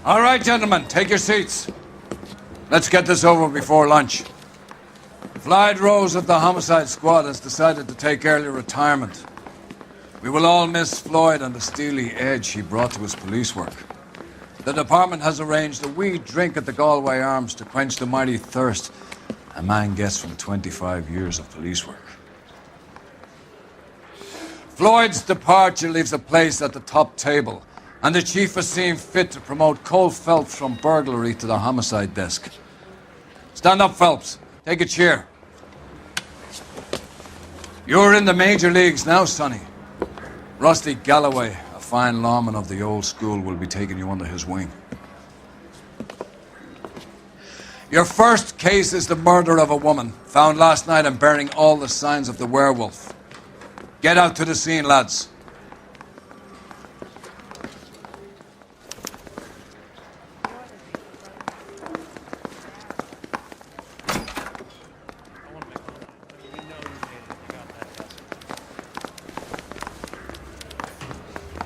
All right, gentlemen, take your seats. Let's get this over before lunch. Floyd Rose of the Homicide Squad has decided to take early retirement. We will all miss Floyd and the steely edge he brought to his police work. The department has arranged a wee drink at the Galway Arms to quench the mighty thirst a man gets from 25 years of police work. Floyd's departure leaves a place at the top table, and the chief has seen fit to promote Cole Phelps from burglary to the homicide desk. Stand up, Phelps. Take a chair. You're in the major leagues now, Sonny. Rusty Galloway, a fine lawman of the old school, will be taking you under his wing. Your first case is the murder of a woman, found last night and bearing all the signs of the werewolf. Get out to the scene, lads.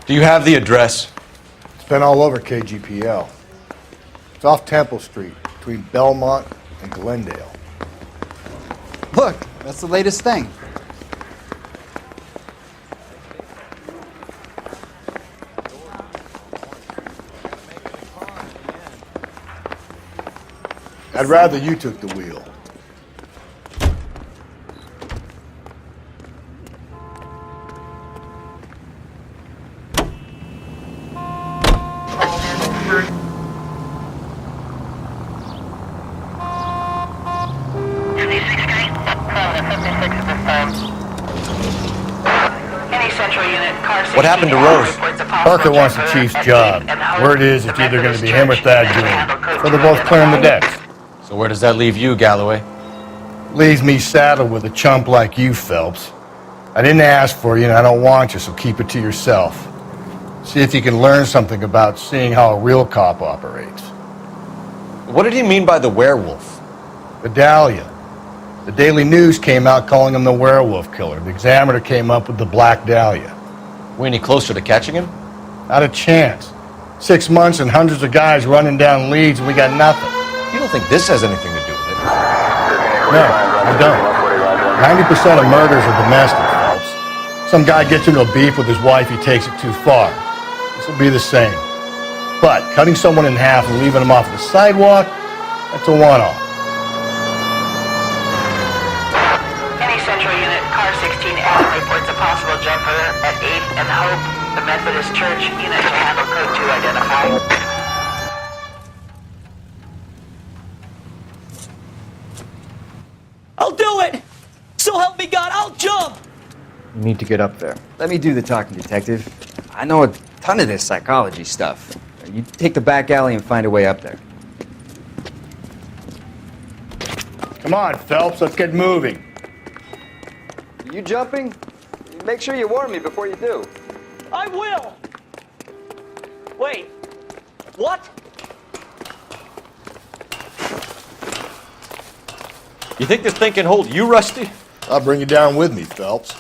Do you have the address? It's been all over KGPL. It's off Temple Street, between Belmont and Glendale. Look, that's the latest thing. I'd rather you took the wheel. What happened to Rose? Parker wants the chief's job. Word is it's either going to be him or Thad Dooley. So they're both clearing the decks. So where does that leave you, Galloway? Leaves me saddled with a chump like you, Phelps. I didn't ask for you and I don't want you, so keep it to yourself. See if you can learn something about seeing how a real cop operates. What did he mean by the werewolf? The Dahlia. The Daily News came out calling him the werewolf killer. The Examiner came up with the Black Dahlia. We any closer to catching him? Not a chance. 6 months and hundreds of guys running down leads and we got nothing. You don't think this has anything to do with it? No, I don't. 90% of murders are domestic, Phelps. Some guy gets into a beef with his wife, he takes it too far. This will be the same. But cutting someone in half and leaving them off the sidewalk, that's a one-off. Any Central Unit, Car 16 Adam reports a possible jumper at 8th and Hope. The Methodist Church unit to handle code 2 identified. I'll do it! So help me God, I'll jump! You need to get up there. Let me do the talking, detective. I know a ton of this psychology stuff. You take the back alley and find a way up there. Come on, Phelps, let's get moving. You jumping? Make sure you warn me before you do. I will! Wait, what? You think this thing can hold you, Rusty? I'll bring you down with me, Phelps.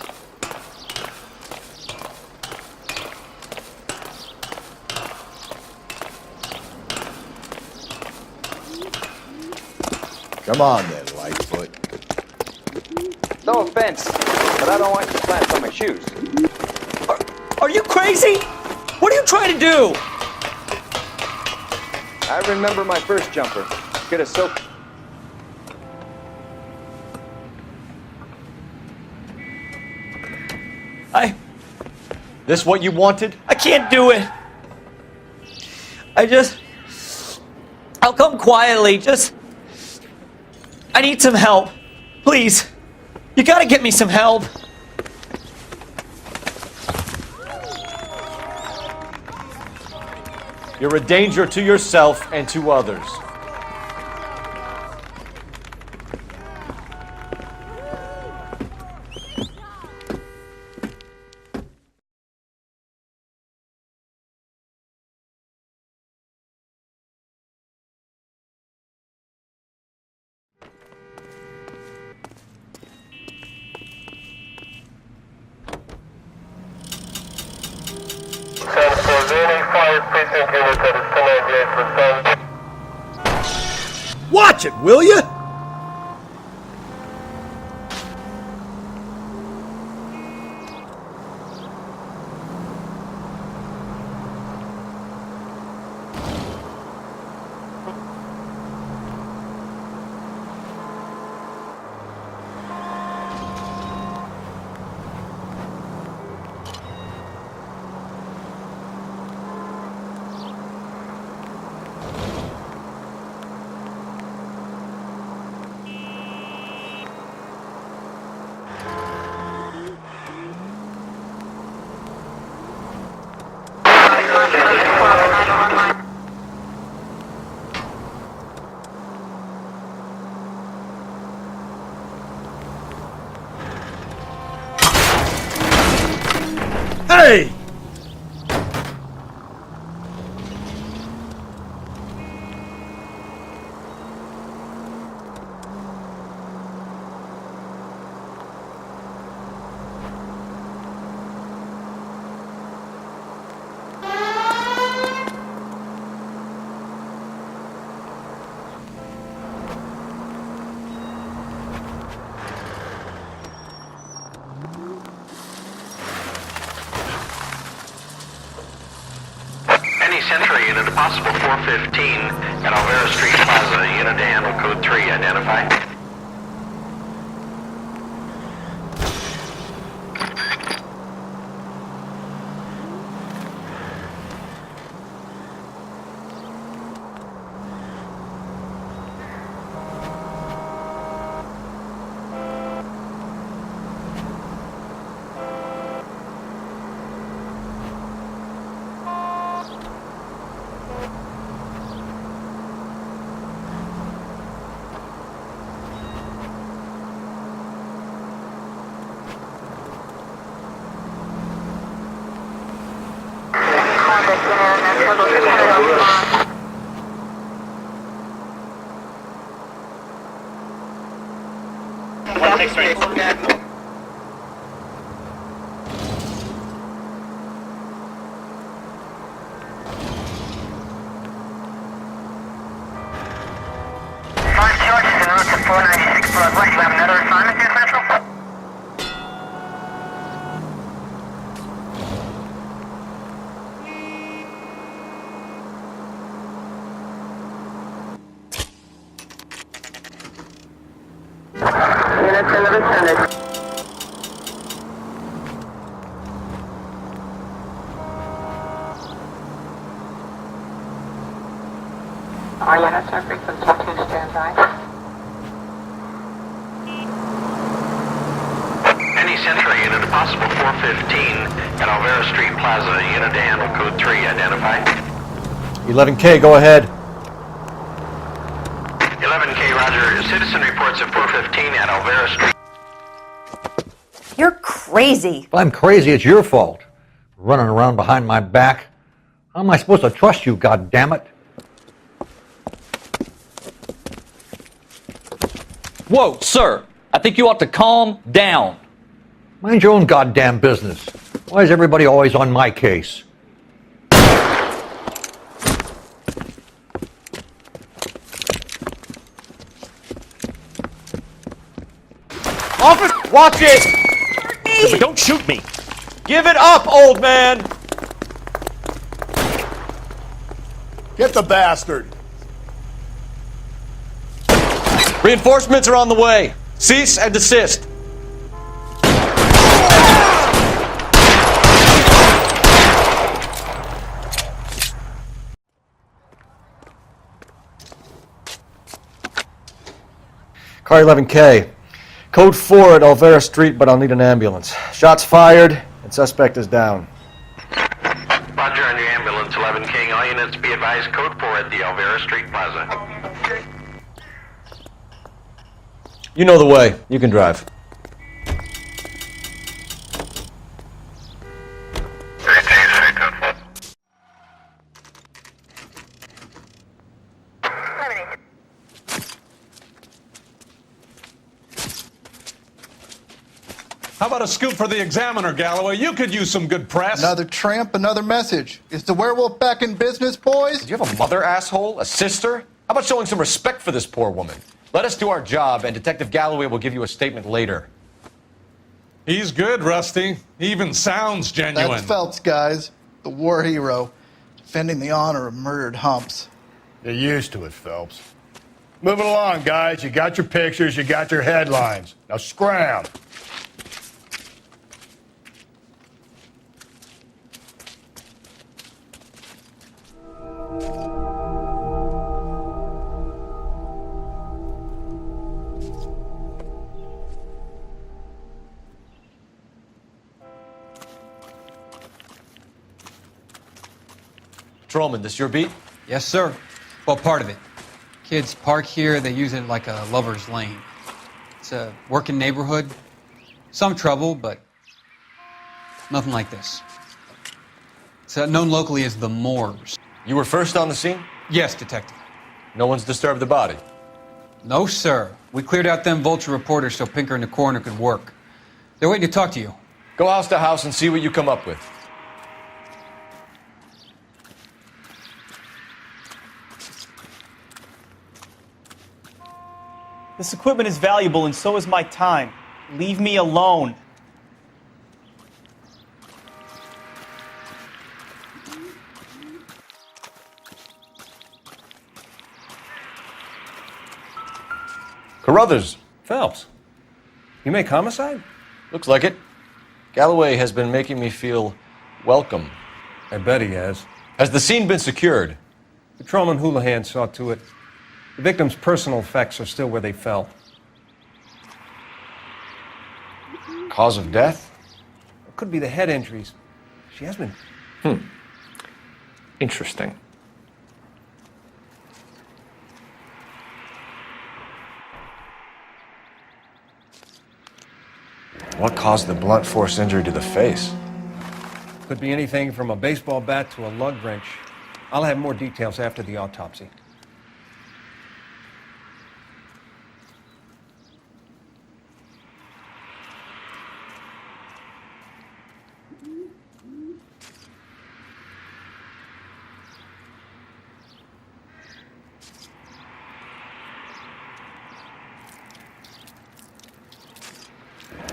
Come on then, Lightfoot. No offense, but I don't want you plants on my shoes. Are you crazy? What are you trying to do? I remember my first jumper. Could have soaked. This what you wanted? I can't do it. I'll come quietly, I need some help. Please. You gotta get me some help. You're a danger to yourself and to others. Watch it, will you? Hey! Century unit, a possible 415 at Alvera Street Plaza. Unit to handle code 3, identify. All units are frequency 2 standby. Any Century unit, a possible 415 at Alvera Street Plaza. Unit to handle code 3, identify. 11K, go ahead. 11K, roger. Citizen reports at 415 at Alvera Street. You're crazy. If I'm crazy, it's your fault. Running around behind my back. How am I supposed to trust you, goddammit? Whoa, sir. I think you ought to calm down. Mind your own goddamn business. Why is everybody always on my case? Officer, watch it! But don't shoot me. Give it up, old man! Get the bastard! Reinforcements are on the way. Cease and desist. Car 11K. Code 4 at Alvera Street, but I'll need an ambulance. Shots fired, and suspect is down. Roger on your ambulance, 11K. All units be advised, code 4 at the Alvera Street Plaza. You know the way. You can drive. How about a scoop for the Examiner, Galloway? You could use some good press. Another tramp, another message. Is the werewolf back in business, boys? Do you have a mother, asshole? A sister? How about showing some respect for this poor woman? Let us do our job, and Detective Galloway will give you a statement later. He's good, Rusty. He even sounds genuine. That's Phelps, guys. The war hero. Defending the honor of murdered humps. You're used to it, Phelps. Moving along, guys. You got your pictures, you got your headlines. Now scram. Patrolman, this your beat? Yes, sir. Well, part of it. Kids park here, they use it like a lover's lane. It's a working neighborhood. Some trouble, but nothing like this. It's known locally as the Moors. You were first on the scene? Yes, Detective. No one's disturbed the body? No, sir. We cleared out them vulture reporters so Pinker and the coroner could work. They're waiting to talk to you. Go house to house and see what you come up with. This equipment is valuable, and so is my time. Leave me alone. Carruthers. Phelps. You make homicide? Looks like it. Galloway has been making me feel welcome. I bet he has. Has the scene been secured? Patrolman Houlihan saw to it. The victim's personal effects are still where they fell. Cause of death? It could be the head injuries. She has been... Interesting. What caused the blunt force injury to the face? Could be anything from a baseball bat to a lug wrench. I'll have more details after the autopsy.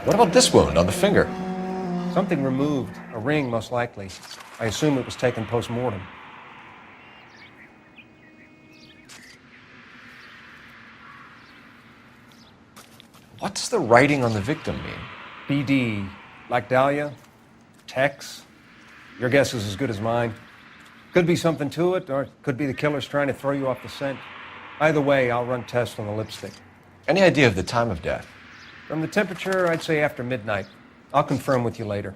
What about this wound on the finger? Something removed. A ring, most likely. I assume it was taken post-mortem. What's the writing on the victim mean? BD. Like Dahlia? Tex? Your guess is as good as mine. Could be something to it, or it could be the killer's trying to throw you off the scent. Either way, I'll run tests on the lipstick. Any idea of the time of death? From the temperature, I'd say after midnight. I'll confirm with you later.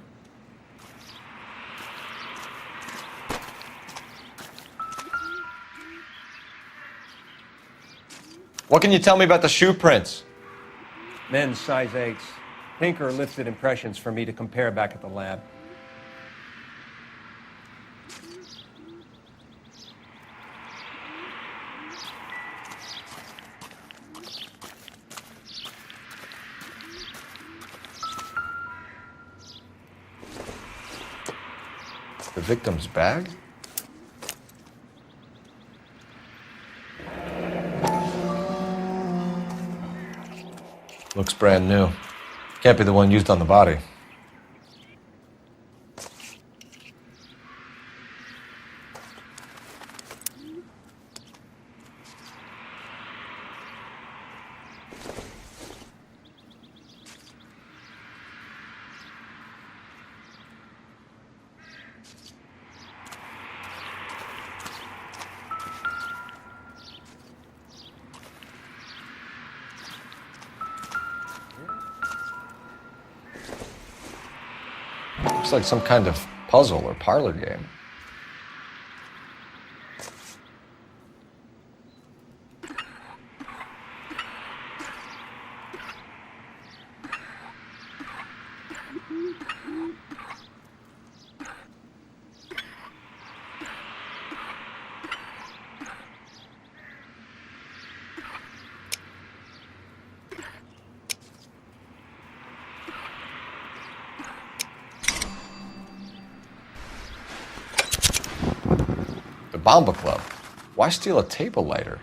What can you tell me about the shoe prints? Men's size 8s. Pinker lifted impressions for me to compare back at the lab. The victim's bag? Looks brand new. Can't be the one used on the body. Looks like some kind of puzzle or parlor game. Bomba Club. Why steal a table lighter?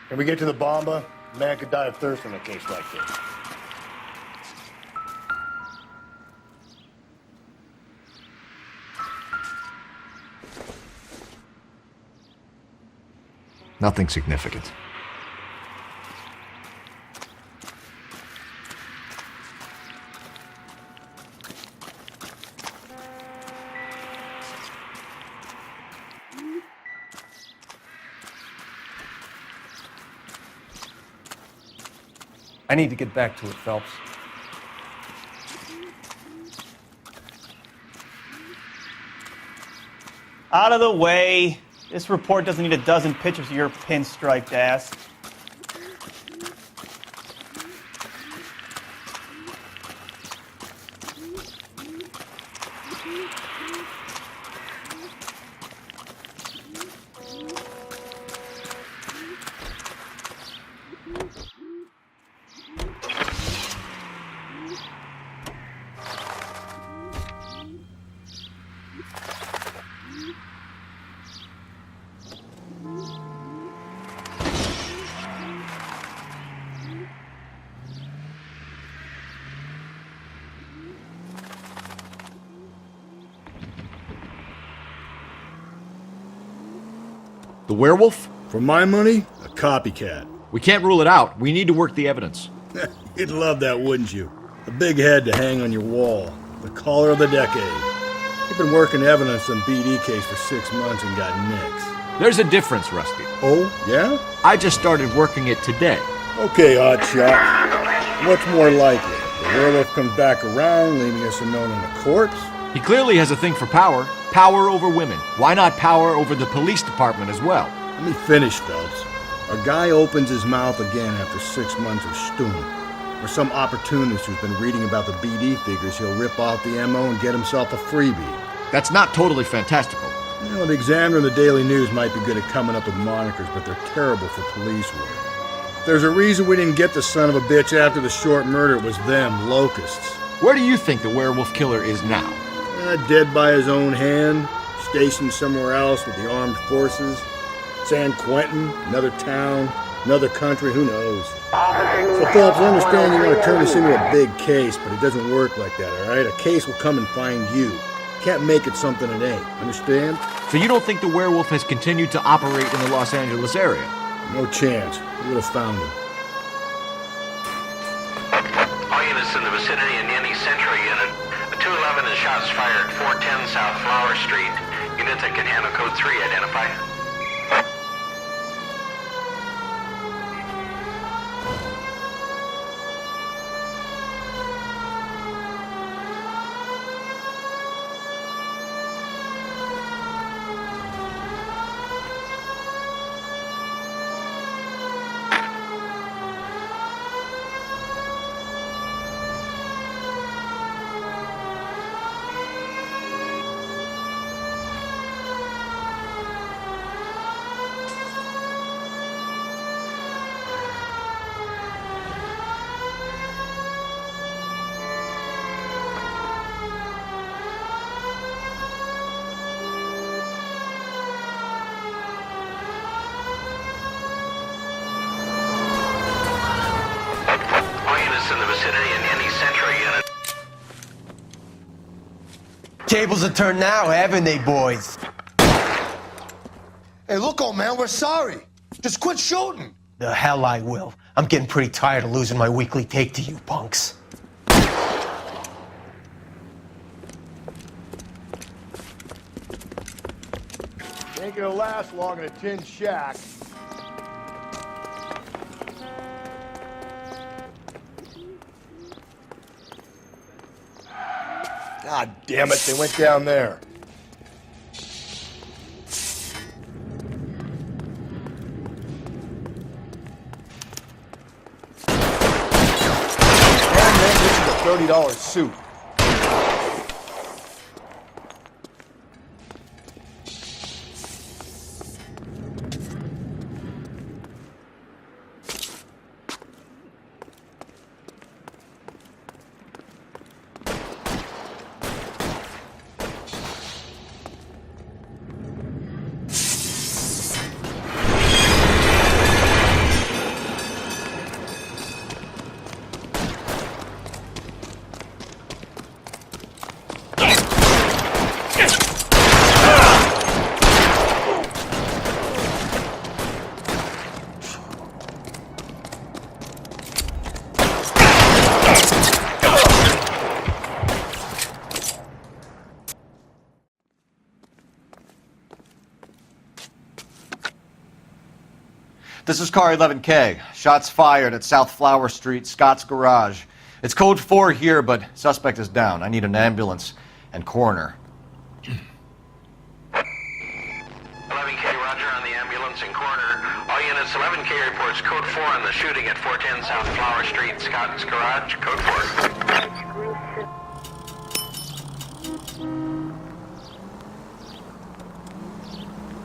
Can we get to the Bomba? A man could die of thirst in a case like this. Nothing significant. I need to get back to it, Phelps. Out of the way. This report doesn't need a dozen pictures of your pinstriped ass. The werewolf? For my money, a copycat. We can't rule it out. We need to work the evidence. You'd love that, wouldn't you? A big head to hang on your wall. The caller of the decade. You've been working evidence on BD case for 6 months and got nicks. There's a difference, Rusty. Oh, yeah? I just started working it today. Okay, Hotshot. What's more likely? The werewolf comes back around, leaving us unknown in a corpse? He clearly has a thing for power. Power over women. Why not power over the police department as well? Let me finish, Phelps. A guy opens his mouth again after 6 months of stewing. Or some opportunist who's been reading about the BD figures, he'll rip off the MO and get himself a freebie. That's not totally fantastical. You know, the Examiner and the Daily News might be good at coming up with monikers, but they're terrible for police work. There's a reason we didn't get the son of a bitch after the short murder. It was them, locusts. Where do you think the werewolf killer is now? Dead by his own hand, stationed somewhere else with the armed forces. San Quentin, another town, another country, who knows? So, Phelps, I understand you want to turn this into a big case, but it doesn't work like that, all right? A case will come and find you. Can't make it something it ain't, understand? So you don't think the werewolf has continued to operate in the Los Angeles area? No chance. We would have found him. All units in the vicinity in any Central unit. A 211 and shots fired at 410 South Flower Street. Units that can handle code 3 identify. In the vicinity in any Central unit. Tables are turned now, haven't they, boys? Hey, look, old man, we're sorry. Just quit shooting. The hell I will. I'm getting pretty tired of losing my weekly take to you punks. Ain't gonna last long in a tin shack. God damn it, they went down there. Damn, man, this is a $30 suit. This is car 11K. Shots fired at South Flower Street, Scott's Garage. It's code 4 here, but suspect is down. I need an ambulance and coroner. 11K, roger on the ambulance and coroner. All units, 11K reports code 4 on the shooting at 410 South Flower Street, Scott's Garage. Code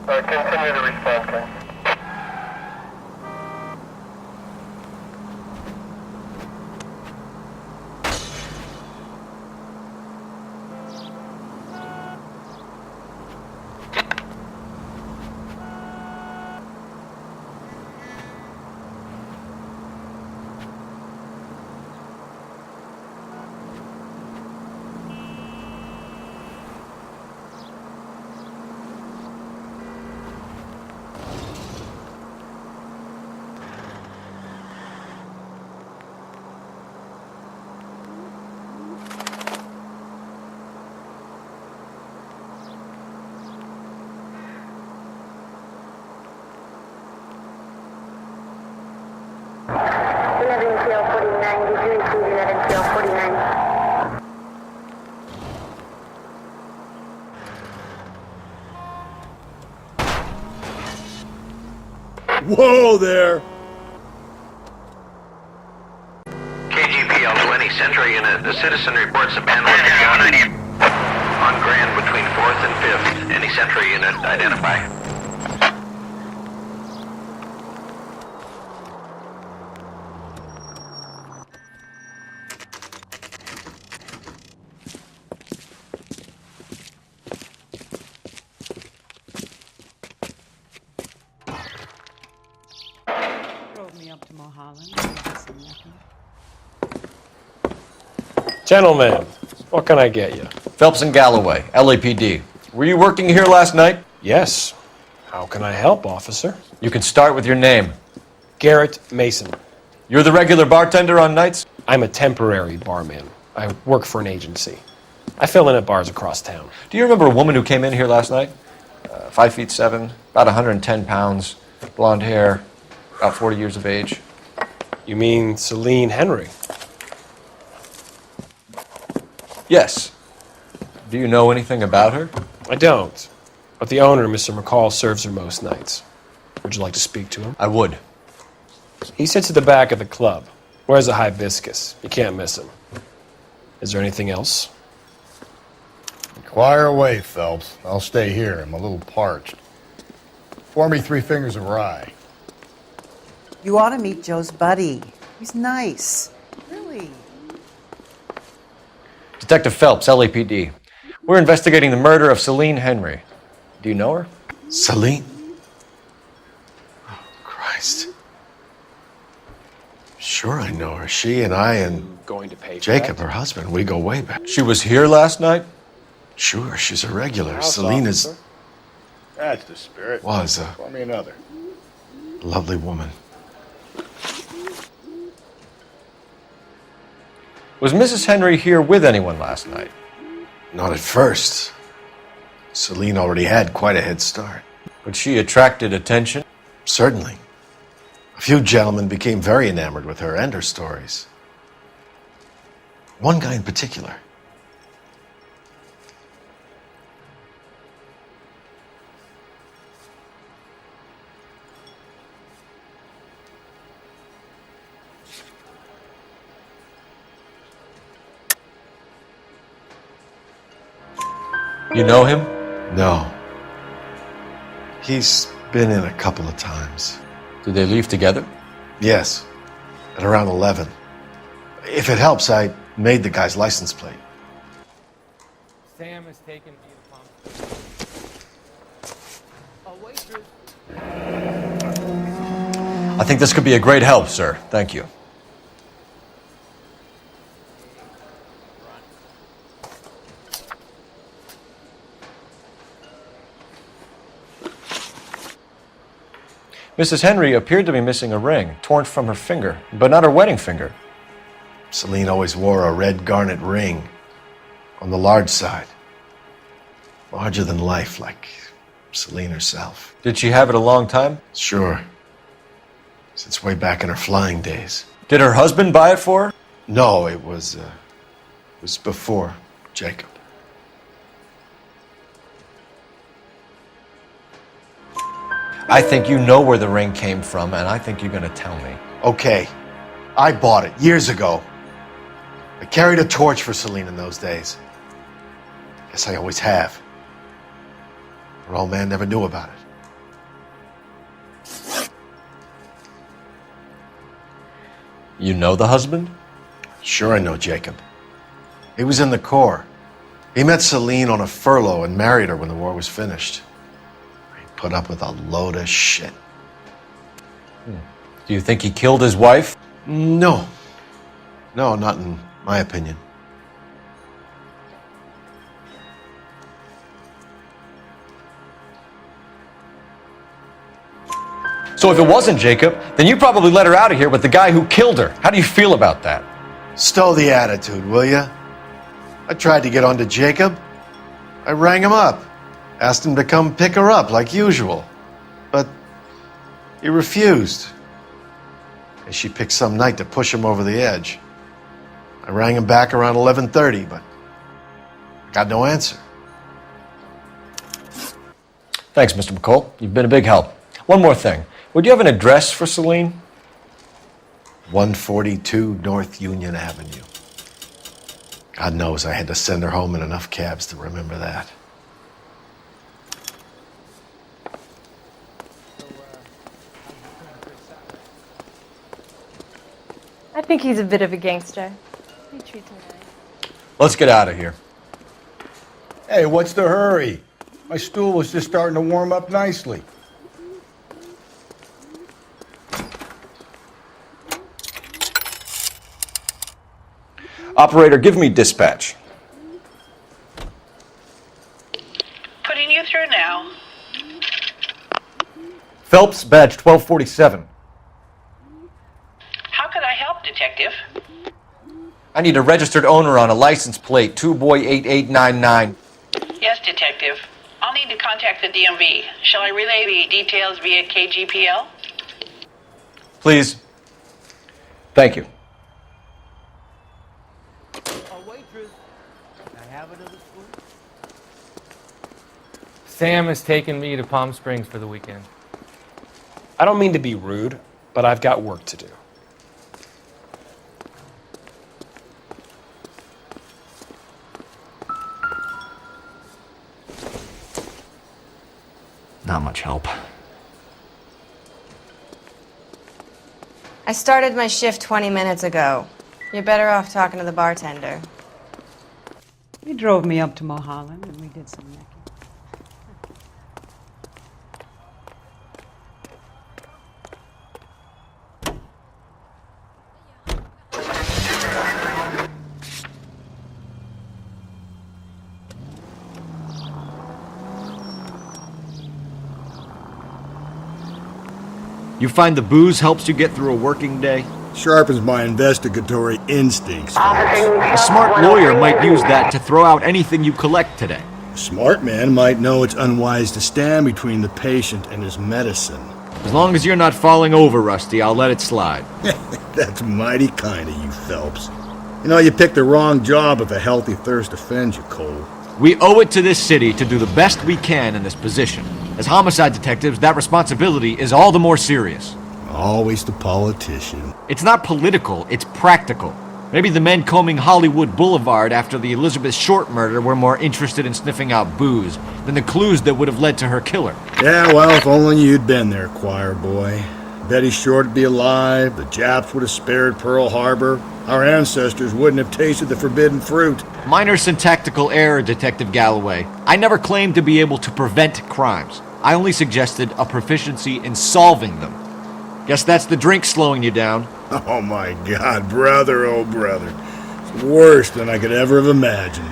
4. Continue to respond, Ken. Whoa there! KGPL 20 Central Unit. The citizen reports abandonment on Grand between 4th and 5th. Any Central Unit, identify. Gentlemen, what can I get you? Phelps and Galloway, LAPD. Were you working here last night? Yes. How can I help, officer? You can start with your name. Garrett Mason. You're the regular bartender on nights? I'm a temporary barman. I work for an agency. I fill in at bars across town. Do you remember a woman who came in here last night? 5'7", about 110 pounds, blonde hair, about 40 years of age. You mean Celine Henry? Yes. Do you know anything about her? I don't. But the owner, Mr. McCall, serves her most nights. Would you like to speak to him? I would. He sits at the back of the club. Wears a hibiscus. You can't miss him. Is there anything else? Inquire away, Phelps. I'll stay here. I'm a little parched. Pour me 3 fingers of rye. You ought to meet Joe's buddy. He's nice. Really. Detective Phelps, LAPD. We're investigating the murder of Celine Henry. Do you know her? Celine? Oh, Christ. Sure I know her. She and I and going to pay Jacob, her husband, we go way back. She was here last night? Sure, she's a regular. House Celine officer. is That's the spirit. Was a Pour me another. lovely woman. Was Mrs. Henry here with anyone last night? Not at first. Celine already had quite a head start. But she attracted attention? Certainly. A few gentlemen became very enamored with her and her stories. One guy in particular. You know him? No. He's been in a couple of times. Did they leave together? Yes. At around 11. If it helps, I made the guy's license plate. Sam has taken I think this could be a great help, sir. Thank you. Mrs. Henry appeared to be missing a ring, torn from her finger, but not her wedding finger. Celine always wore a red garnet ring on the large side. Larger than life, like Celine herself. Did she have it a long time? Sure. Since way back in her flying days. Did her husband buy it for her? No, it was before Jacob. I think you know where the ring came from, and I think you're gonna tell me. Okay, I bought it years ago. I carried a torch for Celine in those days. Guess I always have. Her old man never knew about it. You know the husband? Sure I know Jacob. He was in the Corps. He met Celine on a furlough and married her when the war was finished. He put up with a load of shit. Do you think he killed his wife? No. No, not in my opinion. So if it wasn't Jacob, then you probably let her out of here with the guy who killed her. How do you feel about that? Stow the attitude, will ya? I tried to get onto Jacob. I rang him up. Asked him to come pick her up like usual. But he refused. And she picked some night to push him over the edge. I rang him back around 11:30, but I got no answer. Thanks, Mr. McCall. You've been a big help. One more thing. Would you have an address for Celine? 142 North Union Avenue. God knows I had to send her home in enough cabs to remember that. I think he's a bit of a gangster. He treats him nice. Let's get out of here. Hey, what's the hurry? My stool was just starting to warm up nicely. Operator, give me dispatch. Putting you through now. Phelps, badge 1247. How could I help, Detective? I need a registered owner on a license plate, 2boy8899. Yes, Detective. I'll need to contact the DMV. Shall I relay the details via KGPL? Please. Thank you. Sam has taken me to Palm Springs for the weekend. I don't mean to be rude, but I've got work to do. Not much help. I started my shift 20 minutes ago. You're better off talking to the bartender. He drove me up to Mulholland and we did some necking. You find the booze helps you get through a working day? Sharpens my investigatory instincts. A smart lawyer might use that to throw out anything you collect today. A smart man might know it's unwise to stand between the patient and his medicine. As long as you're not falling over, Rusty, I'll let it slide. That's mighty kind of you, Phelps. You know, you picked the wrong job if a healthy thirst offends you, Cole. We owe it to this city to do the best we can in this position. As homicide detectives, that responsibility is all the more serious. Always the politician. It's not political, it's practical. Maybe the men combing Hollywood Boulevard after the Elizabeth Short murder were more interested in sniffing out booze than the clues that would have led to her killer. Yeah, well, if only you'd been there, choir boy. Betty Short would be alive, the Japs would have spared Pearl Harbor, our ancestors wouldn't have tasted the forbidden fruit. Minor syntactical error, Detective Galloway. I never claimed to be able to prevent crimes. I only suggested a proficiency in solving them. Guess that's the drink slowing you down. Oh my God, brother, oh brother. It's worse than I could ever have imagined.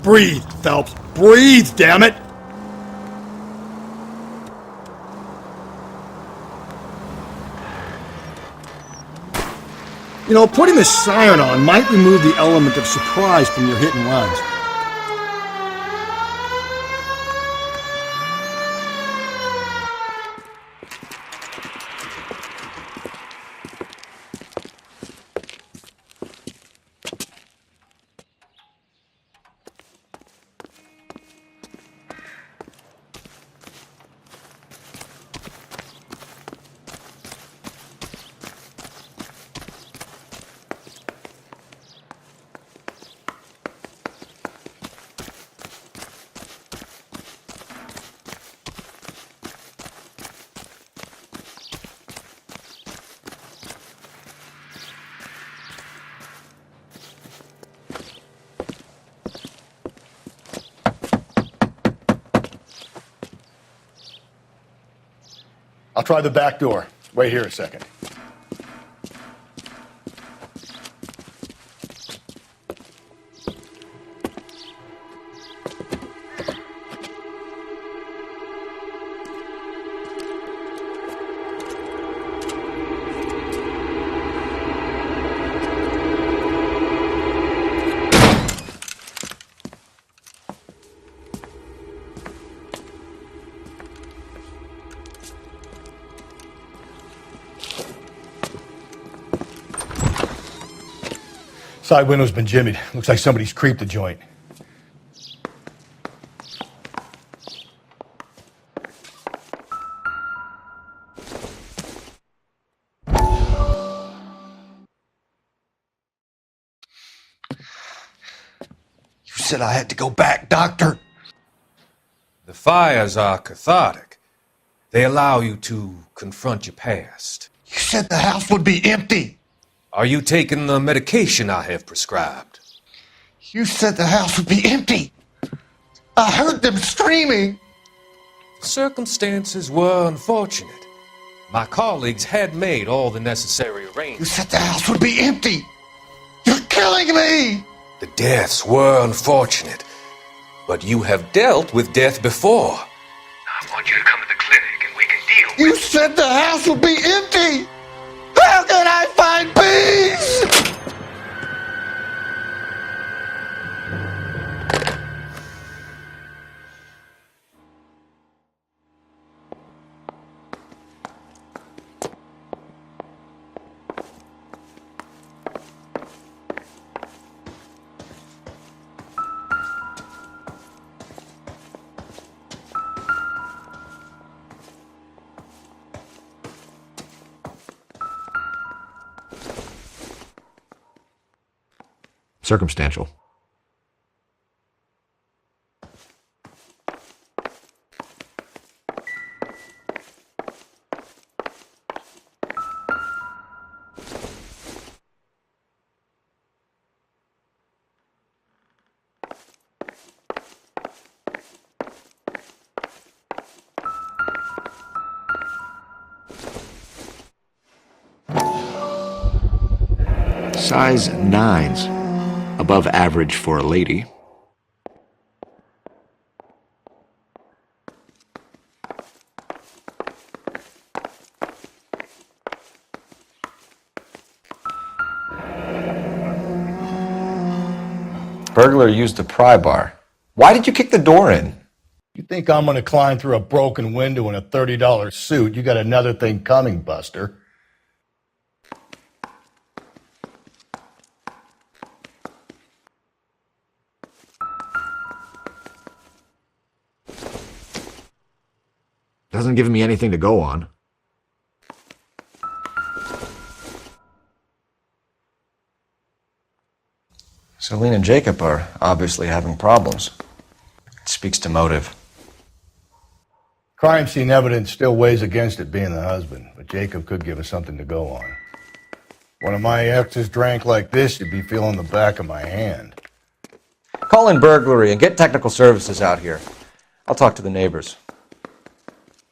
Breathe, Phelps. Breathe, damn it! You know, putting the siren on might remove the element of surprise from your hit and runs. I'll try the back door. Wait here a second. Side window's been jimmied. Looks like somebody's creeped the joint. You said I had to go back, Doctor. The fires are cathartic. They allow you to confront your past. You said the house would be empty. Are you taking the medication I have prescribed? You said the house would be empty. I heard them screaming. The circumstances were unfortunate. My colleagues had made all the necessary arrangements. You said the house would be empty. You're killing me. The deaths were unfortunate, but you have dealt with death before. I want you to come to the clinic and we can deal with it. You said the house would be empty. How can I find peace? Circumstantial. Size 9s. Above average for a lady. Burglar used a pry bar. Why did you kick the door in? You think I'm gonna climb through a broken window in a $30 suit? You got another thing coming, Buster. Doesn't give me anything to go on. Celine and Jacob are obviously having problems. It speaks to motive. Crime scene evidence still weighs against it being the husband, but Jacob could give us something to go on. One of my exes drank like this, you'd be feeling the back of my hand. Call in burglary and get technical services out here. I'll talk to the neighbors.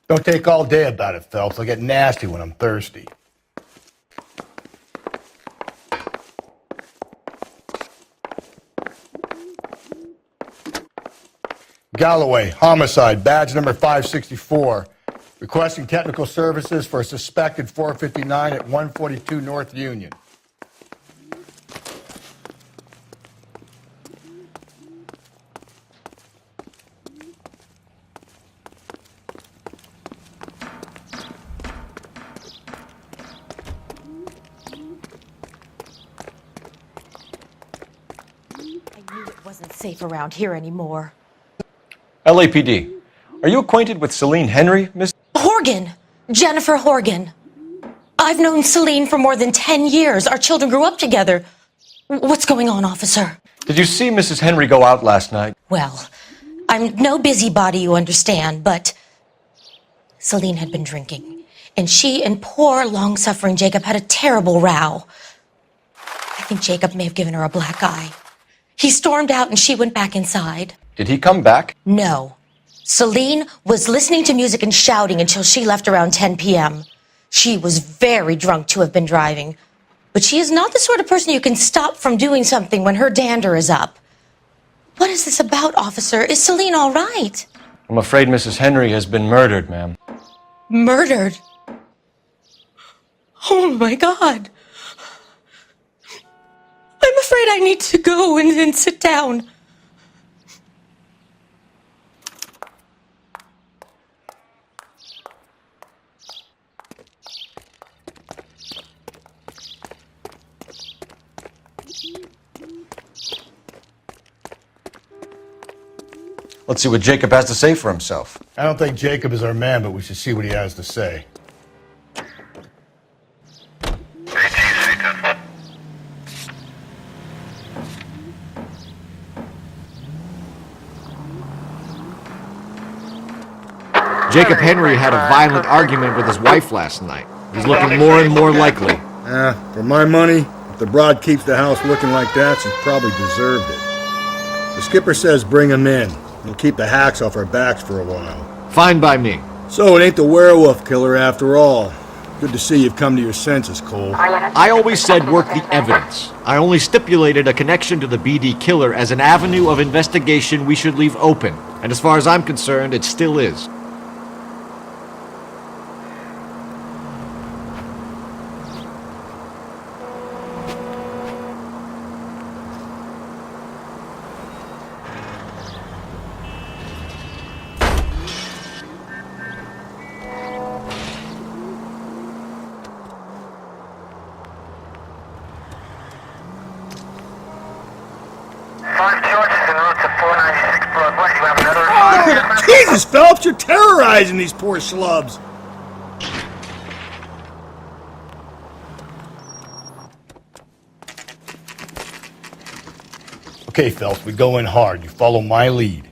Don't take all day about it, Phelps. I get nasty when I'm thirsty. Galloway, homicide, badge number 564. Requesting technical services for a suspected 459 at 142 North Union. Wasn't safe around here anymore. LAPD. Are you acquainted with Celine Henry, Miss? Horgan! Jennifer Horgan. I've known Celine for more than 10 years. Our children grew up together. What's going on, officer? Did you see Mrs. Henry go out last night? Well, I'm no busybody, you understand, but Celine had been drinking, and she and poor, long-suffering Jacob had a terrible row. I think Jacob may have given her a black eye. He stormed out and she went back inside. Did he come back? No. Celine was listening to music and shouting until she left around 10 p.m. She was very drunk to have been driving. But she is not the sort of person you can stop from doing something when her dander is up. What is this about, officer? Is Celine all right? I'm afraid Mrs. Henry has been murdered, ma'am. Murdered? Oh, my God. I'm afraid I need to go and sit down. Let's see what Jacob has to say for himself. I don't think Jacob is our man, but we should see what he has to say. Jacob Henry had a violent argument with his wife last night. He's looking more and more likely. For my money, if the broad keeps the house looking like that, she probably deserved it. The skipper says bring him in. He'll keep the hacks off our backs for a while. Fine by me. So it ain't the werewolf killer after all. Good to see you've come to your senses, Cole. I always said work the evidence. I only stipulated a connection to the BD killer as an avenue of investigation we should leave open. And as far as I'm concerned, it still is. Jesus, Phelps, you're terrorizing these poor schlubs. Okay, Phelps, we go in hard. You follow my lead.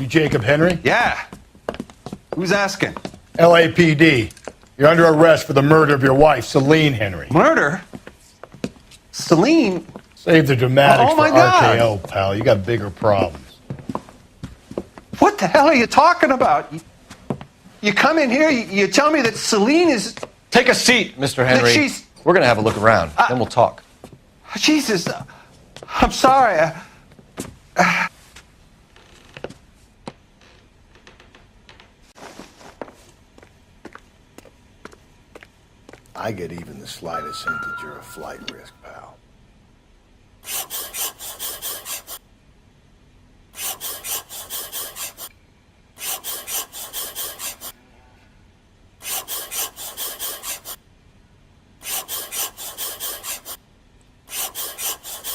You Jacob Henry? Yeah. Who's asking? LAPD. You're under arrest for the murder of your wife, Celine Henry. Murder? Celine? Save the dramatics Oh, my for God. RKO, pal. You got bigger problems. What the hell are you talking about? You come in here, you tell me that Celine is... Take a seat, Mr. Henry. she's- We're going to have a look around, then we'll talk. Jesus, I'm sorry. I get even the slightest hint that you're a flight risk, pal.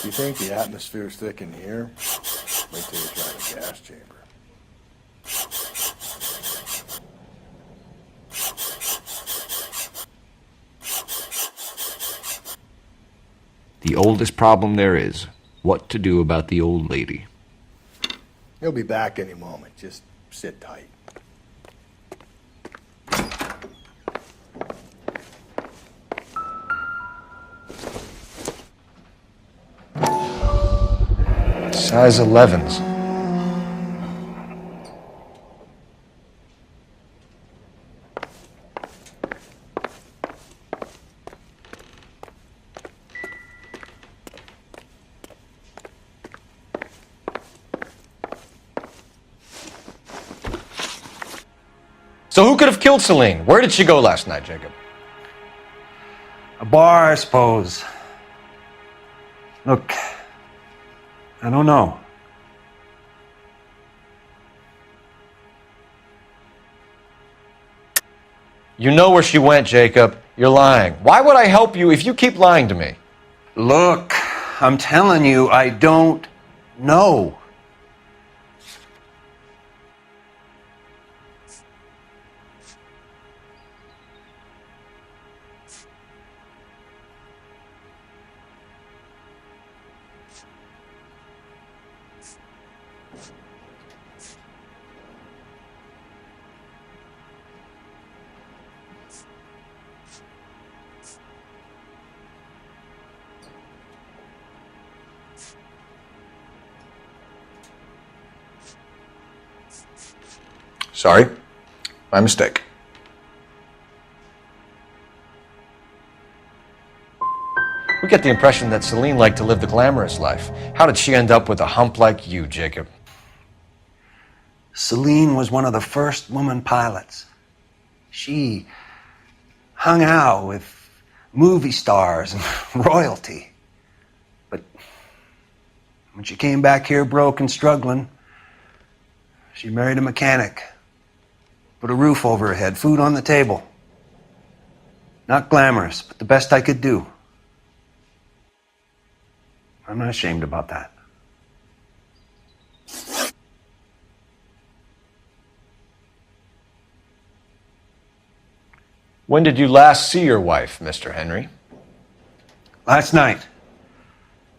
You think the atmosphere's thick in here? Wait till you try the gas chamber. The oldest problem there is, what to do about the old lady. He'll be back any moment. Just sit tight. Size 11s. So who could have killed Celine? Where did she go last night, Jacob? A bar, I suppose. Look, I don't know. You know where she went, Jacob. You're lying. Why would I help you if you keep lying to me? Look, I'm telling you, I don't know. Sorry. My mistake. We get the impression that Celine liked to live the glamorous life. How did she end up with a hump like you, Jacob? Celine was one of the first woman pilots. She hung out with movie stars and royalty. But when she came back here broke and struggling, she married a mechanic. Put a roof over her head, food on the table. Not glamorous, but the best I could do. I'm not ashamed about that. When did you last see your wife, Mr. Henry? Last night.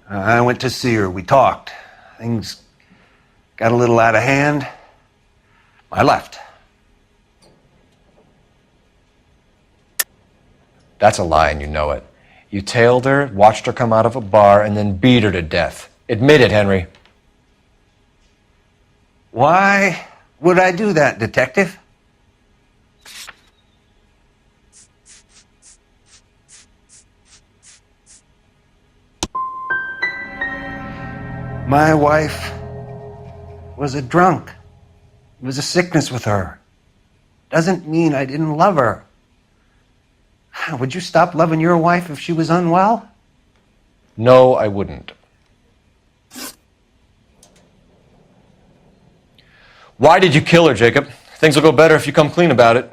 I went to see her. We talked. Things got a little out of hand. I left. That's a lie and you know it. You tailed her, watched her come out of a bar, and then beat her to death. Admit it, Henry. Why would I do that, detective? My wife was a drunk. It was a sickness with her. Doesn't mean I didn't love her. Would you stop loving your wife if she was unwell? No, I wouldn't. Why did you kill her, Jacob? Things will go better if you come clean about it.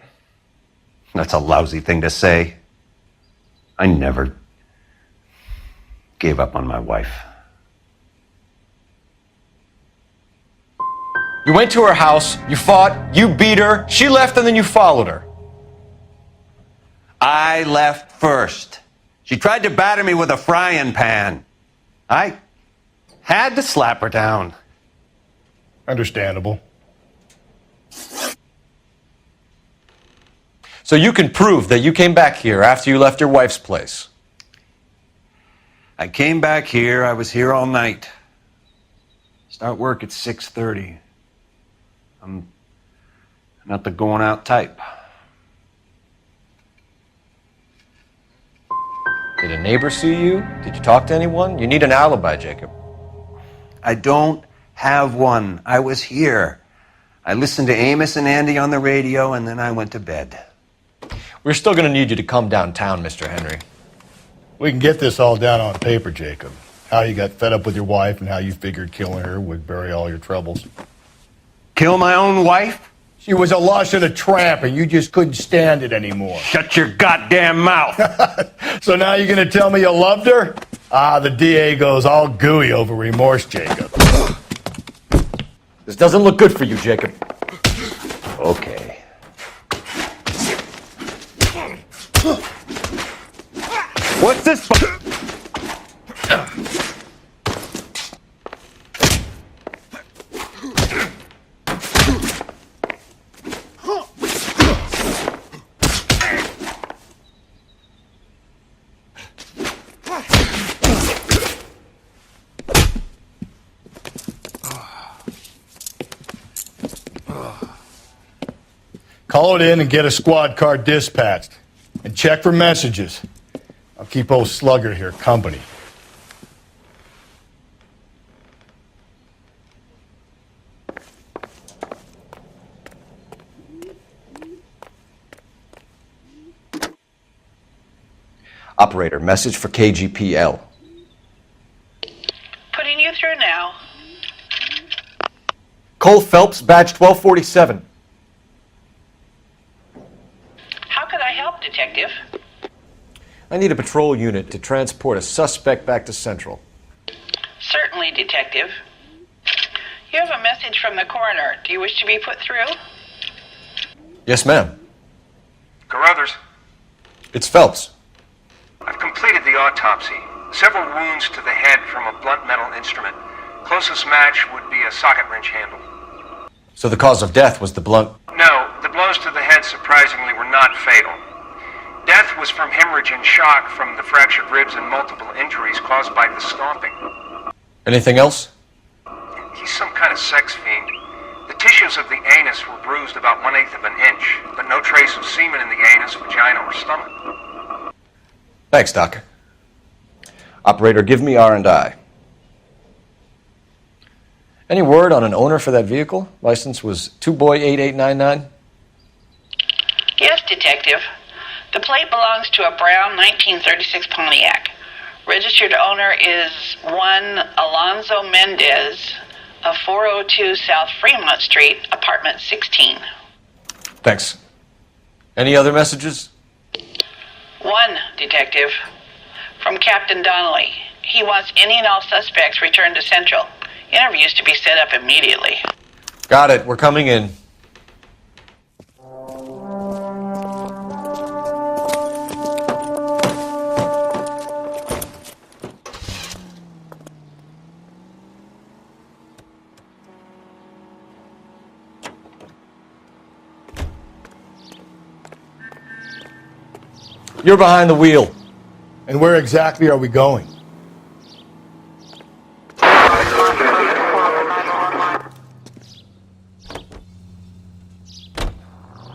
That's a lousy thing to say. I never gave up on my wife. You went to her house, you fought, you beat her, she left, and then you followed her. I left first. She tried to batter me with a frying pan. I had to slap her down. Understandable. So you can prove that you came back here after you left your wife's place. I came back here. I was here all night. Start work at 6:30. I'm not the going out type. Did a neighbor see you? Did you talk to anyone? You need an alibi, Jacob. I don't have one. I was here. I listened to Amos and Andy on the radio, and then I went to bed. We're still going to need you to come downtown, Mr. Henry. We can get this all down on paper, Jacob. How you got fed up with your wife and how you figured killing her would bury all your troubles. Kill my own wife? She was a lush and a tramp, and you just couldn't stand it anymore. Shut your goddamn mouth! So now you're going to tell me you loved her? Ah, the DA goes all gooey over remorse, Jacob. This doesn't look good for you, Jacob. Okay. What's this? Call it in and get a squad car dispatched. And check for messages. I'll keep old Slugger here company. Operator, message for KGPL. Putting you through now. Cole Phelps, badge 1247. How could I help, Detective? I need a patrol unit to transport a suspect back to Central. Certainly, Detective. You have a message from the coroner. Do you wish to be put through? Yes, ma'am. Carruthers, It's Phelps. I've completed the autopsy. Several wounds to the head from a blunt metal instrument. Closest match would be a socket wrench handle. So the cause of death was the blunt... No, the blows to the head surprisingly were not fatal. Death was from hemorrhage and shock from the fractured ribs and multiple injuries caused by the stomping. Anything else? He's some kind of sex fiend. The tissues of the anus were bruised about 1/8 of an inch, but no trace of semen in the anus, vagina, or stomach. Thanks, Doc. Operator, give me R&I. Any word on an owner for that vehicle? License was 2boy8899. Yes, Detective. The plate belongs to a brown 1936 Pontiac. Registered owner is one Alonzo Mendez of 402 South Fremont Street, apartment 16. Thanks. Any other messages? One, Detective. From Captain Donnelly. He wants any and all suspects returned to Central. Interviews to be set up immediately. Got it. We're coming in. You're behind the wheel. And where exactly are we going?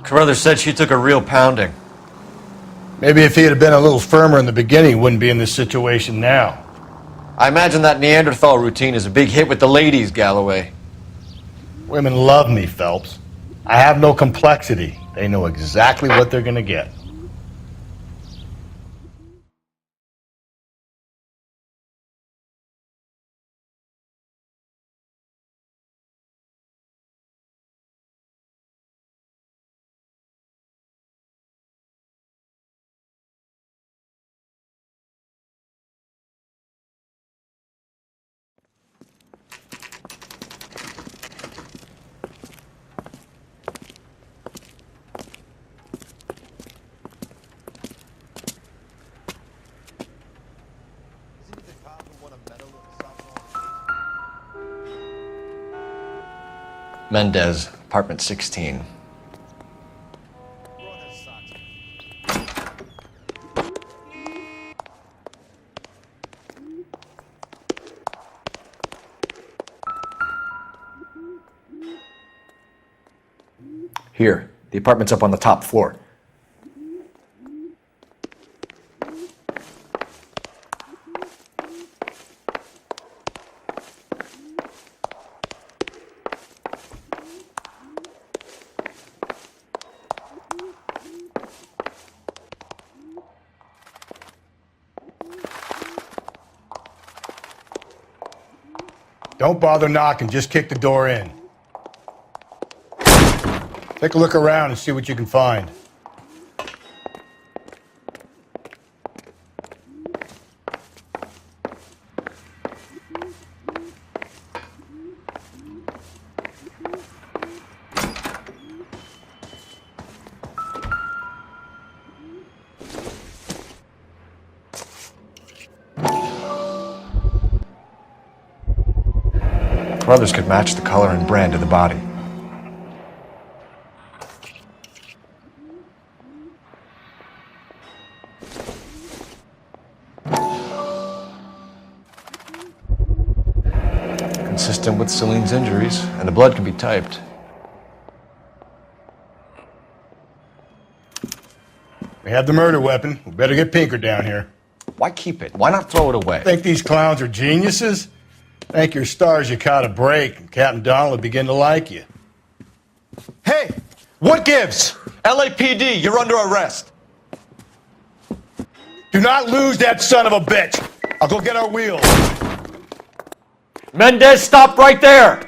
Carruthers said she took a real pounding. Maybe if he had been a little firmer in the beginning, he wouldn't be in this situation now. I imagine that Neanderthal routine is a big hit with the ladies, Galloway. Women love me, Phelps. I have no complexity. They know exactly what they're going to get. Mendez, apartment 16. Here, the apartment's up on the top floor. Don't bother knocking, just kick the door in. Take a look around and see what you can find. Brothers could match the color and brand of the body. Consistent with Celine's injuries, and the blood can be typed. We have the murder weapon. We better get Pinker down here. Why keep it? Why not throw it away? Think these clowns are geniuses? Thank your stars you caught a break, and Captain Donald will begin to like you. Hey! What gives? LAPD, you're under arrest. Do not lose that son of a bitch. I'll go get our wheels. Mendez, stop right there!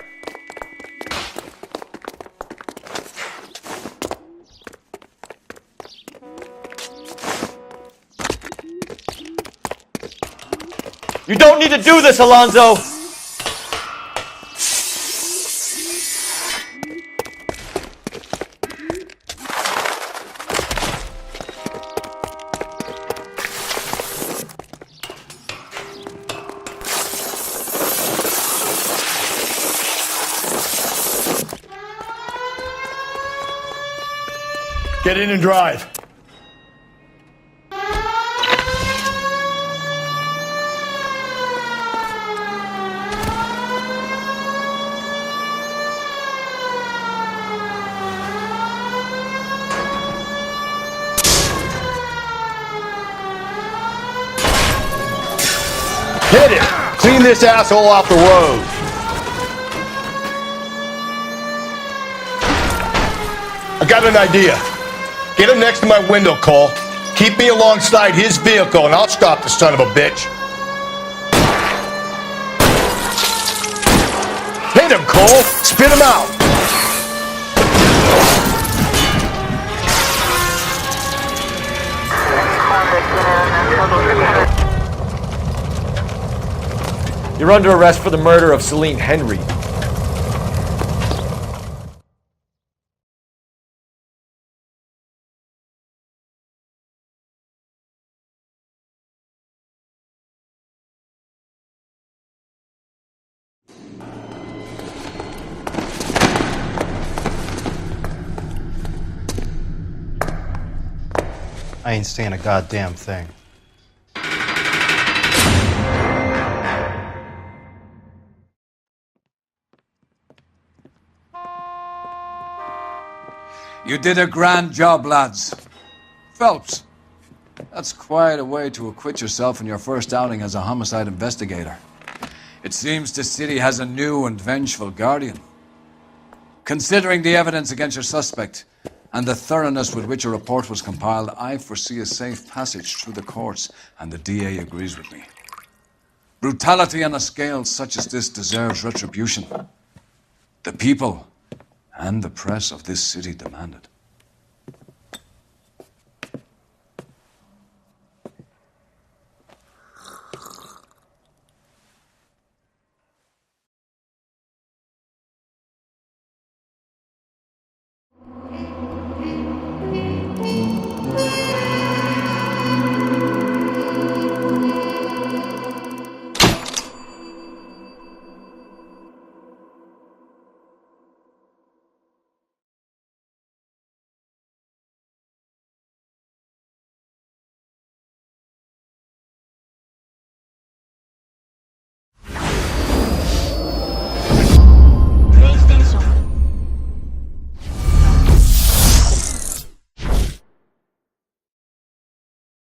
You don't need to do this, Alonzo! Get in and drive. Hit it! Clean this asshole off the road. I got an idea. Get him next to my window, Cole. Keep me alongside his vehicle and I'll stop the son of a bitch. Hit him, Cole! Spit him out! You're under arrest for the murder of Celine Henry. I ain't saying a goddamn thing. You did a grand job, lads. Phelps, that's quite a way to acquit yourself in your first outing as a homicide investigator. It seems the city has a new and vengeful guardian. Considering the evidence against your suspect and the thoroughness with which a report was compiled, I foresee a safe passage through the courts, and the DA agrees with me. Brutality on a scale such as this deserves retribution. The people and the press of this city demand it.